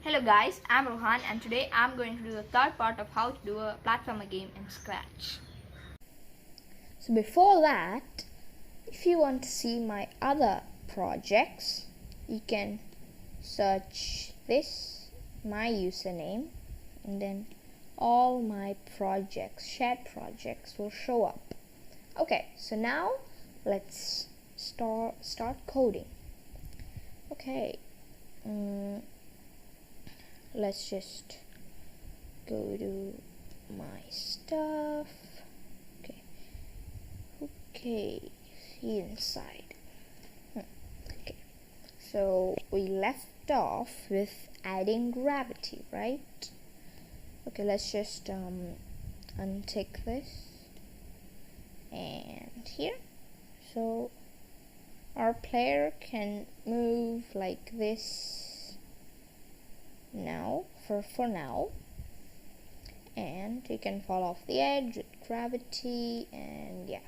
Hello guys, I'm Rohan and today I'm going to do the third part of how to do a platformer game in Scratch. So before that, if you want to see my other projects, you can search this, my username, and then all my projects, shared projects will show up. Okay, so now let's start coding. Okay, let's just go to my stuff. Okay, see inside. Okay, so we left off with adding gravity, right? Okay, let's just untick this and here. So our player can move like this now for now, and he can fall off the edge with gravity, and yeah.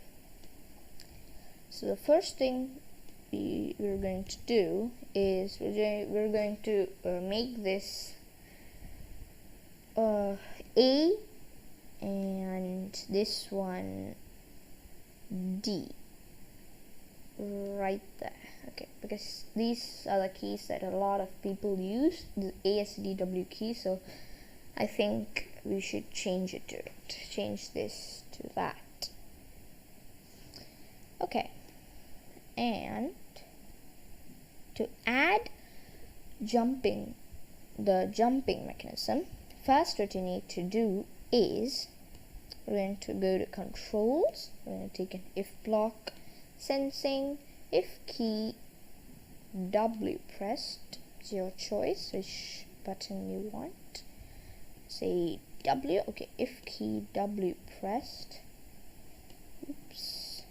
So the first thing we're going to do is we're going to make this A and this one D right there. Okay, because these are the keys that a lot of people use, the ASDW key, so I think we should change this to that. Okay, and to add the jumping mechanism, first what you need to do is we're going to go to controls, we're going to take an if block, sensing, if key W pressed, it's your choice which button you want, say W. Okay, if key W pressed, oops,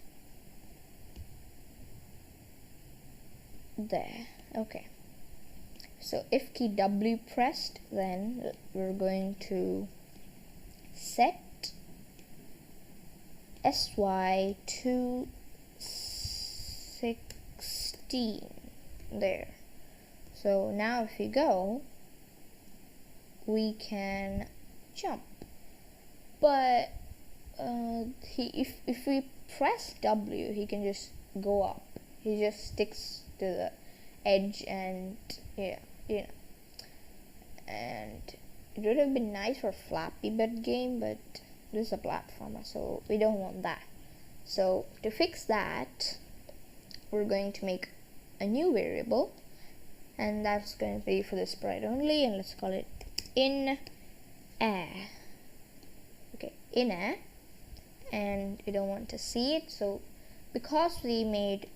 there. Okay, so if key W pressed, then we're going to set SY to 16 there. So now if we go, we can jump, but if we press W, he can just go up. He just sticks to the edge, and yeah, and it would have been nice for a Flappy Bird game, but this is a platformer, so we don't want that. So to fix that, we're going to make a new variable, and that's going to be for the sprite only, and let's call it in air. Okay, in air, and we don't want to see it, so because we made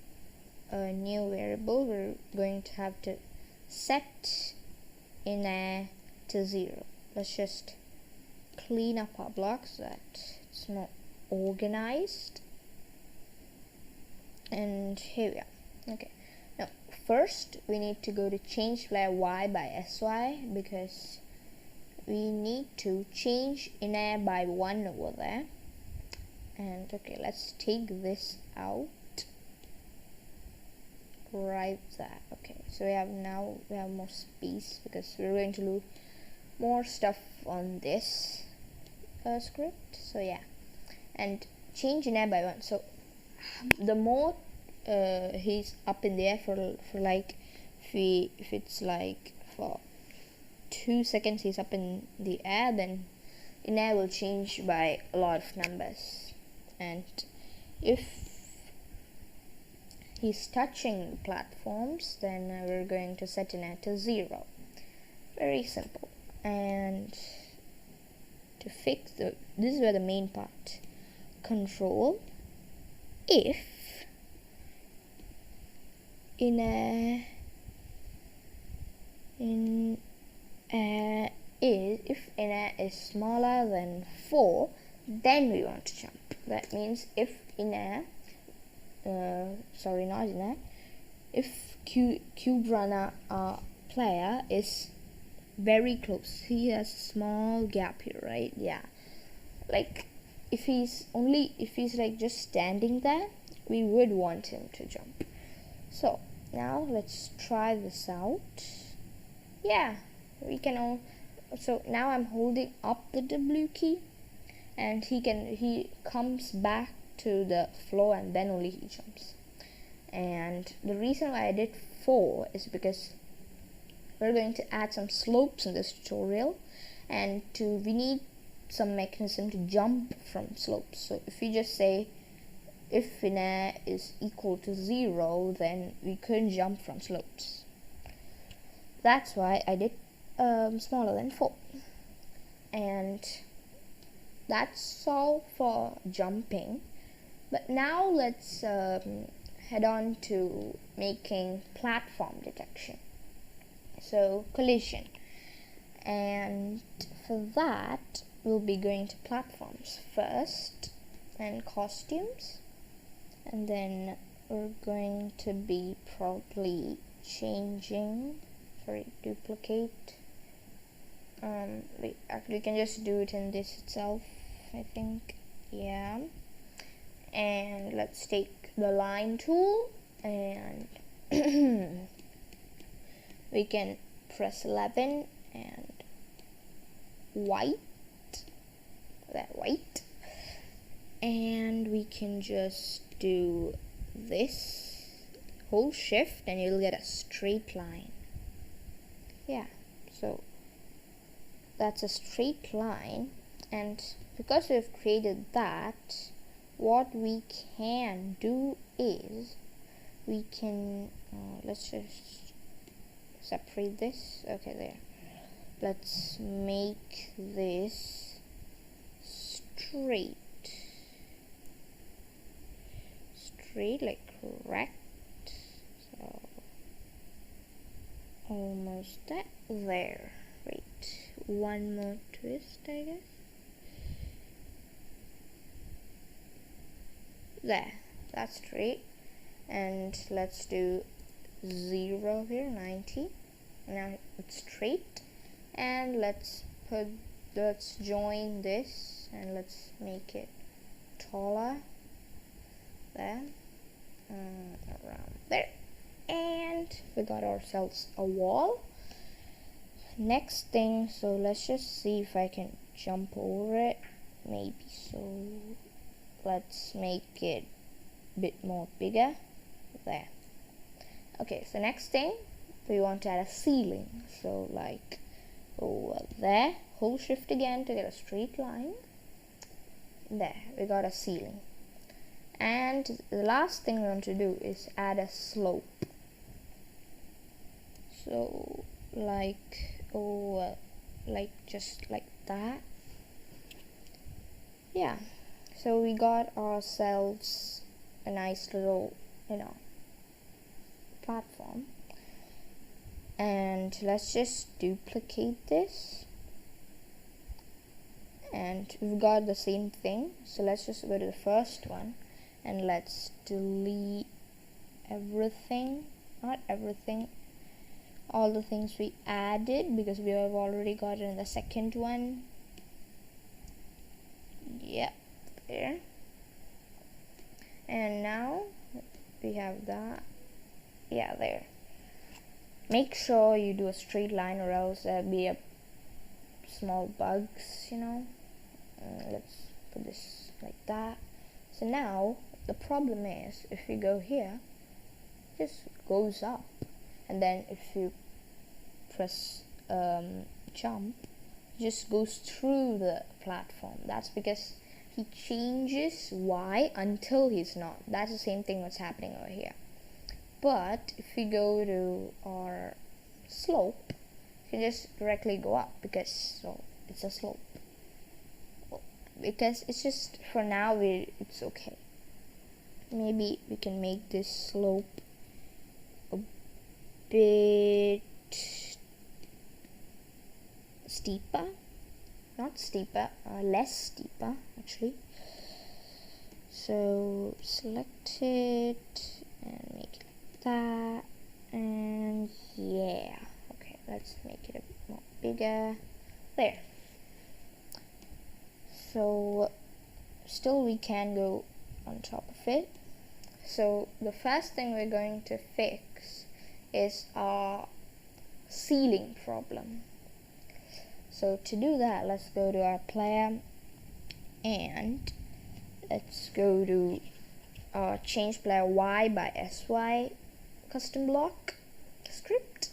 a new variable, we're going to have to set in air to 0. Let's just clean up our blocks so that it's not organized, and here we are. Okay, now first we need to go to change player Y by SY, because we need to change in air by 1 over there. And okay, let's take this out right there. Okay, so we have more space because we're going to do more stuff on this script. So yeah, and change in air by 1. So the more he's up in the air for like, if it's like for 2 seconds he's up in the air, then in air will change by a lot of numbers, and if he's touching platforms, then we're going to set in air to 0. Very simple. And to fix this is where the main part. Control if in air is smaller than 4, then we want to jump. That means if in air, not in air, if cube runner player is very close, he has a small gap here, right? Yeah, like if he's like just standing there, we would want him to jump. So now let's try this out. Yeah, we can all. So now I'm holding up the W key, and he comes back to the floor, and then only he jumps. And the reason why I did 4 is because we're going to add some slopes in this tutorial, and we need some mechanism to jump from slopes. So if you just say if finna is equal to 0, then we couldn't jump from slopes. That's why I did smaller than 4. And that's all for jumping. But now let's head on to making platform detection. So collision. And for that, we'll be going to platforms first, and costumes, and then we're going to be probably changing, duplicate. We can just do it in this itself, I think. Yeah. And let's take the line tool, and we can press 11 and white, and we can just do this, hold shift, and you'll get a straight line. Yeah, so that's a straight line. And because we've created that, what we can do is we can let's just separate this. Okay, there. Let's make this straight, like correct. So almost there. Wait, one more twist, I guess. There, that's straight. And let's do 0 here, 90. Now it's straight. And let's join this, and let's make it taller. There, around there, and we got ourselves a wall. Next thing, so let's just see if I can jump over it. Maybe so. Let's make it a bit more bigger. There. Okay, so next thing, we want to add a ceiling. So like over there, hold shift again to get a straight line. There, we got a ceiling. And the last thing we want to do is add a slope. So like over, like just like that. Yeah, so we got ourselves a nice little, platform. And let's just duplicate this, and we've got the same thing. So let's just go to the first one, and let's delete everything, not everything, all the things we added, because we have already got it in the second one. Yep, there. And now we have that. Yeah, there. Make sure you do a straight line, or else there'll be a small bugs, let's put this like that. So now the problem is, if we go here, it just goes up, and then if you press jump, it just goes through the platform. That's because he changes Y until he's not. That's the same thing what's happening over here. But if we go to our slope, you can just directly go up, because it's a slope. Because it's just, for now, it's okay. Maybe we can make this slope a bit steeper. Not steeper, less steeper actually. So select it and make it like that, and yeah, okay, let's make it a bit more bigger. There. So still we can go on top of it. So the first thing we're going to fix is our ceiling problem. So to do that, let's go to our player and let's go to change player y by sy custom block script,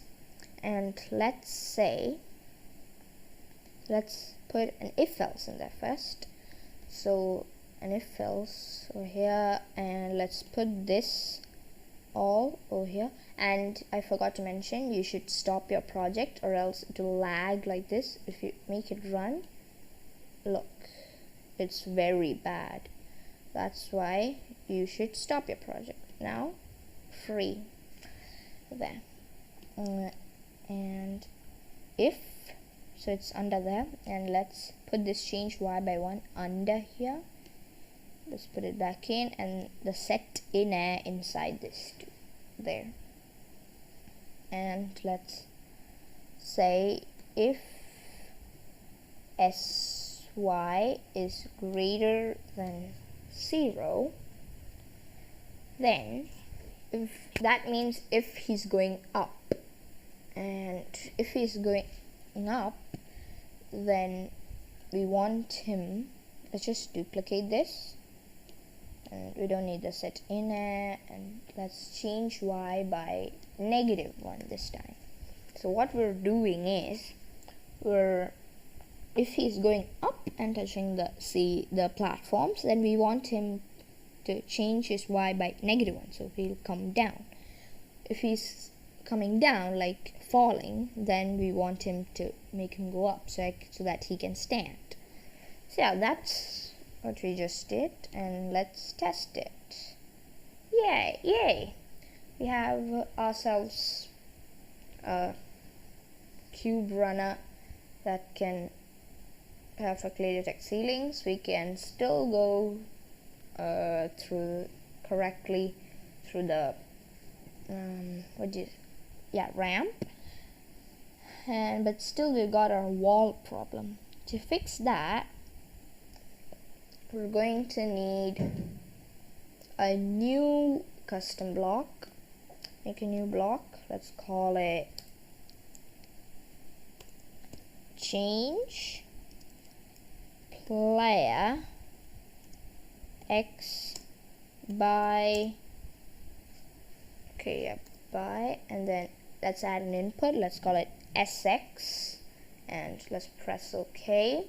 and let's put an if else in there first. So an if else over here, and let's put this all over here. And I forgot to mention, you should stop your project or else it will lag like this. If you make it run, look, it's very bad. That's why you should stop your project. Now free there, and if so it's under there, and let's put this change y by 1 under here. Let's put it back in, and the set inner inside this too, there. And let's say if sy is greater than 0, then if that means if he's going up, and if he's going up, then we want him, let's just duplicate this, and we don't need the set inner, and let's change y by -1 this time. So what we're doing is, if he's going up and touching the platforms, then we want him to change his y by -1, so he'll come down. If he's coming down, like falling, then we want him to make him go up, so that he can stand. So yeah, that's what we just did, and let's test it. Yay! We have ourselves a cube runner that can perfectly detect ceilings. We can still go correctly through the ramp, but still we got our wall problem. To fix that, we're going to need a new custom block. Make a new block. Let's call it change player x by and then let's add an input. Let's call it sx, and let's press OK.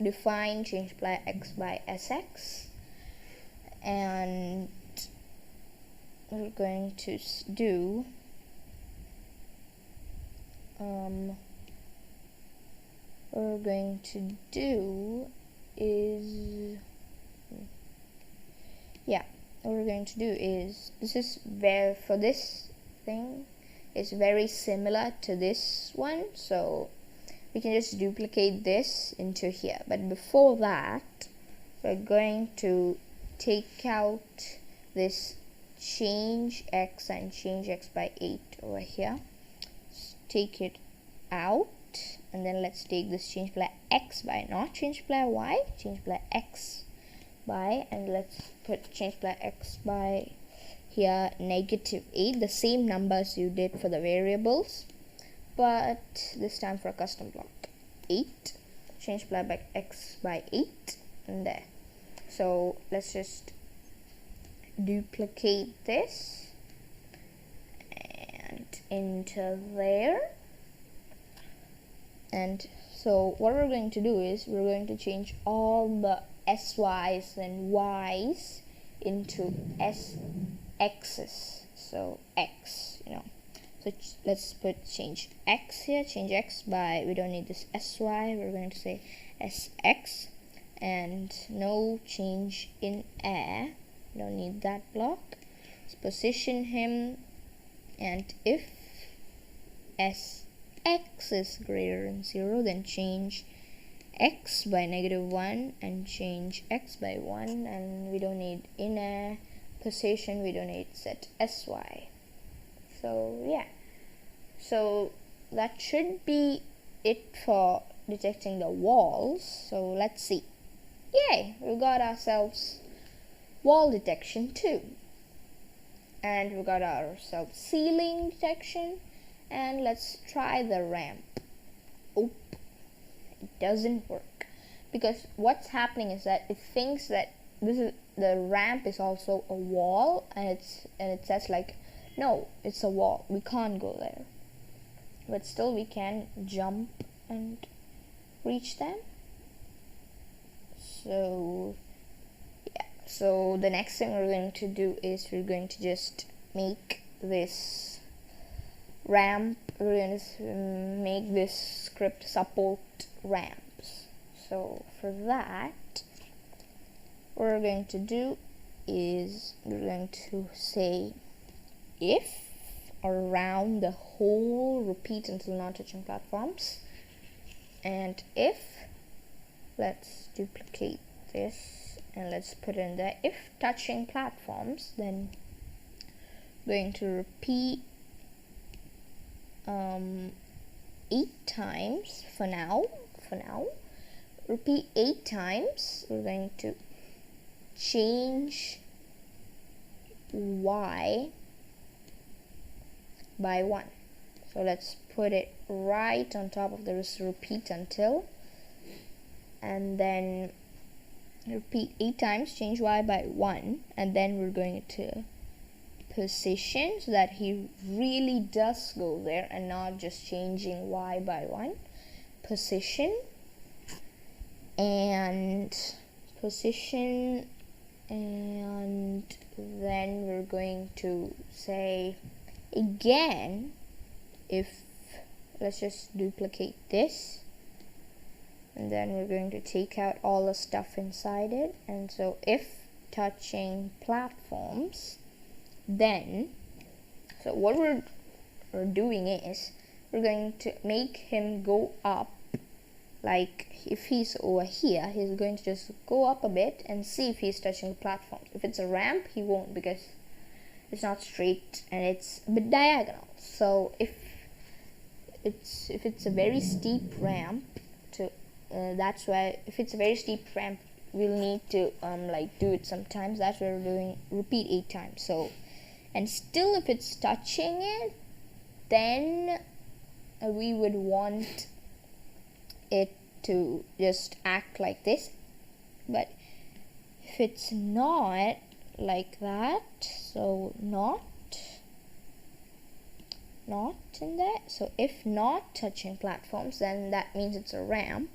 Define change player x by sx, and we're going to do this is very, for this thing is very similar to this one, so we can just duplicate this into here. But before that, we're going to take out this change x and change x by 8 over here. Let's take it out, and then let's take this change player x by, not change player y, change player x by, and let's put change player x by here -8, the same numbers you did for the variables, but this time for a custom block. 8, change player by x by 8, and there. So let's just duplicate this and into there. And so what we're going to do is we're going to change all the sy's and y's into x's. So x, so let's put change x here, change x by, we don't need this sy, we're going to say sx, and no change in air, don't need that block. Let's position him, and if sx is greater than 0, then change x by -1 and change x by 1, and we don't need inner position, we don't need set sy. So yeah, so that should be it for detecting the walls. So let's see. Yay, we got ourselves wall detection too, and we got ourselves ceiling detection, and let's try the ramp. it doesn't work, because what's happening is that it thinks that the ramp is also a wall, and it says like, no, it's a wall, we can't go there, but still we can jump and reach them. So yeah, so the next thing we're going to do is we're going to just make this ramp, we're going to make this script support ramps. So for that, what we're going to do is we're going to say if around the whole repeat until not touching platforms, and if, let's duplicate this and let's put in there, if touching platforms, then going to repeat 8 times for now, repeat 8 times. We're going to change y by 1. So let's put it right on top of this repeat until, and then repeat 8 times, change y by 1, and then we're going to position so that he really does go there and not just changing y by 1. Position and then we're going to say again, if, let's just duplicate this, and then we're going to take out all the stuff inside it, and so if touching platforms, then, so what we're doing is we're going to make him go up. Like if he's over here, he's going to just go up a bit and see if he's touching the platforms. If it's a ramp, he won't, because it's not straight and it's a bit diagonal. So if it's a very steep ramp, that's why if it's a very steep ramp, we'll need to like do it sometimes. That's why we're doing repeat 8 times. So, and still if it's touching it, then we would want it to just act like this. But if it's not like that, so not in there. So if not touching platforms, then that means it's a ramp.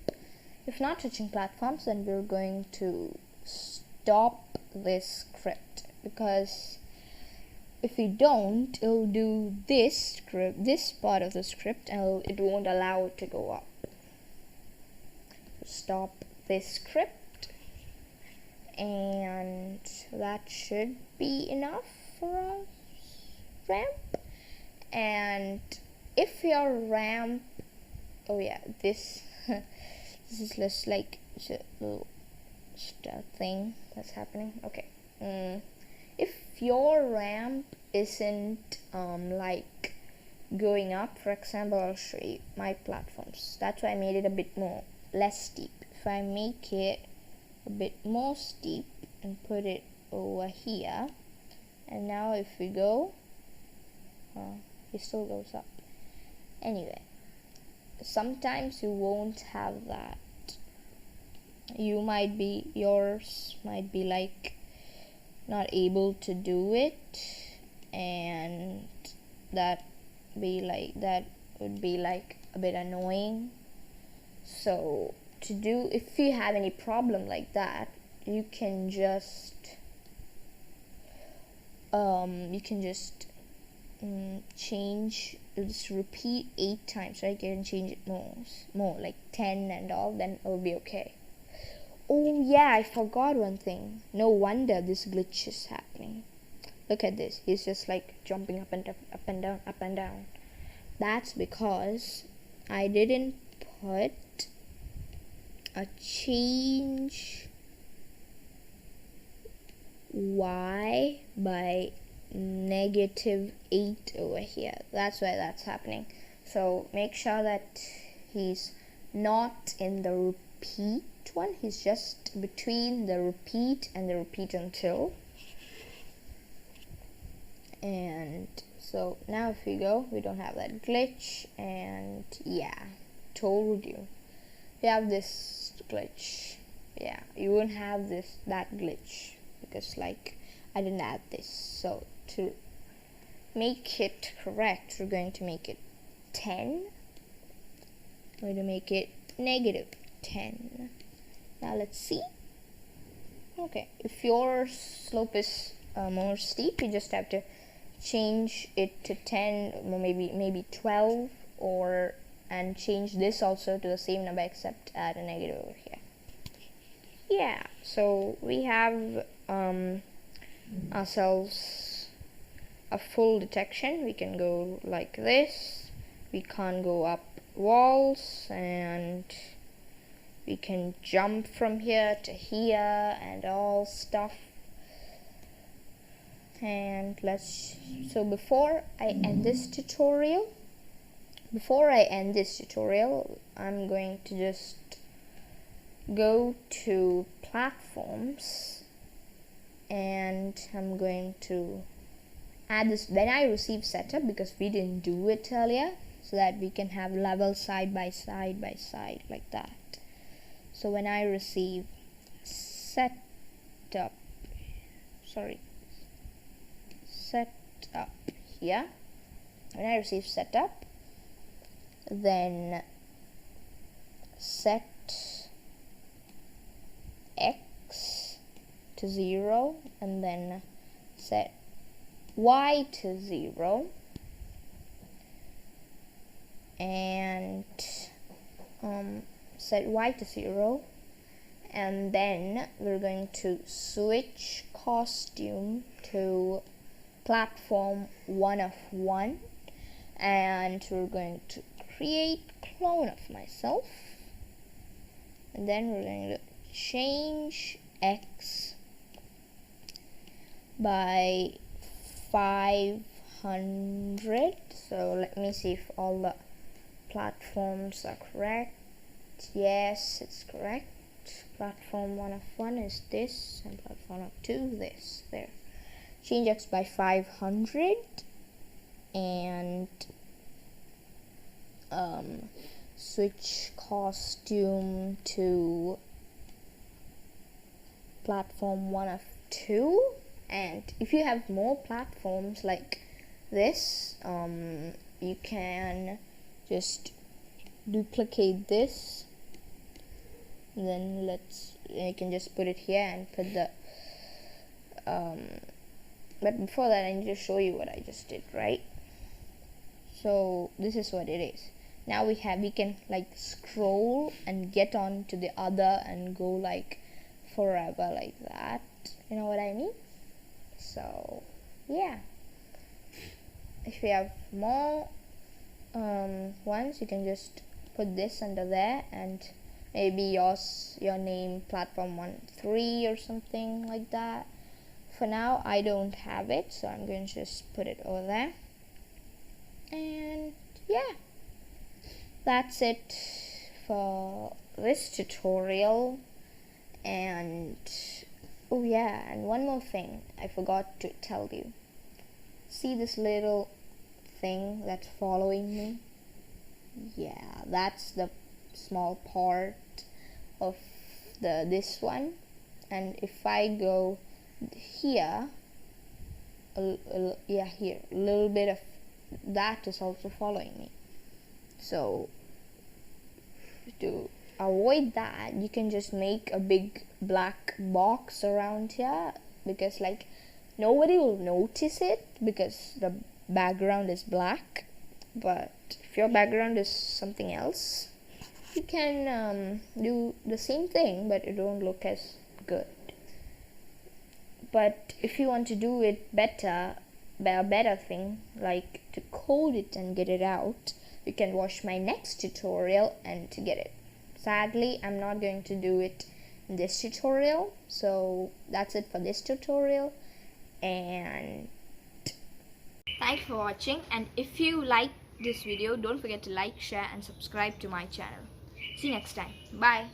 If not touching platforms, then we're going to stop this script, because if we don't, it'll do this part of the script, and it won't allow it to go up. Stop this script, and that should be enough for a ramp. And if your ramp, oh yeah, this this is just like a little thing that's happening. Okay, if your ramp isn't like going up, for example, I'll show you my platforms. That's why I made it a bit less steep. If I make it a bit more steep and put it over here, and now if we go, it still goes up. Anyway, sometimes you won't have that. Yours might be like not able to do it, and that would be like a bit annoying. So if you have any problem like that, you can just change, just repeat 8 times, right? You can change it more like 10 and all, then it'll be okay. Oh yeah, I forgot one thing. No wonder this glitch is happening. Look at this. He's just like jumping up and down, up and down, up and down. That's because I didn't put a change y by -8 over here. That's why that's happening. So make sure that he's not in the repeat one. He's just between the repeat and the repeat until. And so now if we go, we don't have that glitch. And yeah, told you. we have this glitch. Yeah, you won't have that glitch because like I didn't add this. So to make it correct, we're going to make it 10. We're going to make it negative 10. Now let's see. Okay, if your slope is more steep, you just have to change it to 10, or maybe 12, and change this also to the same number except add a negative over here. Yeah, so we have ourselves a full detection. We can go like this. We can't go up walls, and we can jump from here to here and all stuff. And so before I end this tutorial, I'm going to just go to platforms, and I'm going to add this when I receive setup, because we didn't do it earlier, so that we can have levels side by side like that. So when I receive setup here, when I receive setup, then set x to 0, and then set y to 0, and set y to 0, and then we're going to switch costume to platform 1 of 1, and we're going to create clone of myself, and then we're going to change x by 500. So let me see if all the platforms are correct. Yes, it's correct. Platform 1 of 1 is this, and platform of 2 this. There. Change x by 500, and switch costume to platform 1 of 2. And if you have more platforms like this, you can just duplicate this, and then you can just put it here and put the but before that I need to show you what I just did, right? So this is what it is. Now we can like scroll and get on to the other and go like forever like that, you know what I mean? So yeah, if you have more ones, you can just put this under there, and maybe your name platform 1-3 or something like that. For now I don't have it, so I'm going to just put it over there. And yeah, that's it for this tutorial. And oh yeah, and one more thing I forgot to tell you. See this little thing that's following me? Yeah, that's the small part of this one. And if I go here, here, a little bit of that is also following me. So to avoid that, you can just make a big black box around here, because like nobody will notice it because the background is black. But if your background is something else, you can do the same thing, but it won't look as good. But if you want to do it better, a better thing, like to code it and get it out, you can watch my next tutorial and to get it. Sadly, I'm not going to do it in this tutorial, so that's it for this tutorial. And thanks for watching, and if you like this video, don't forget to like, share and subscribe to my channel. See you next time. Bye.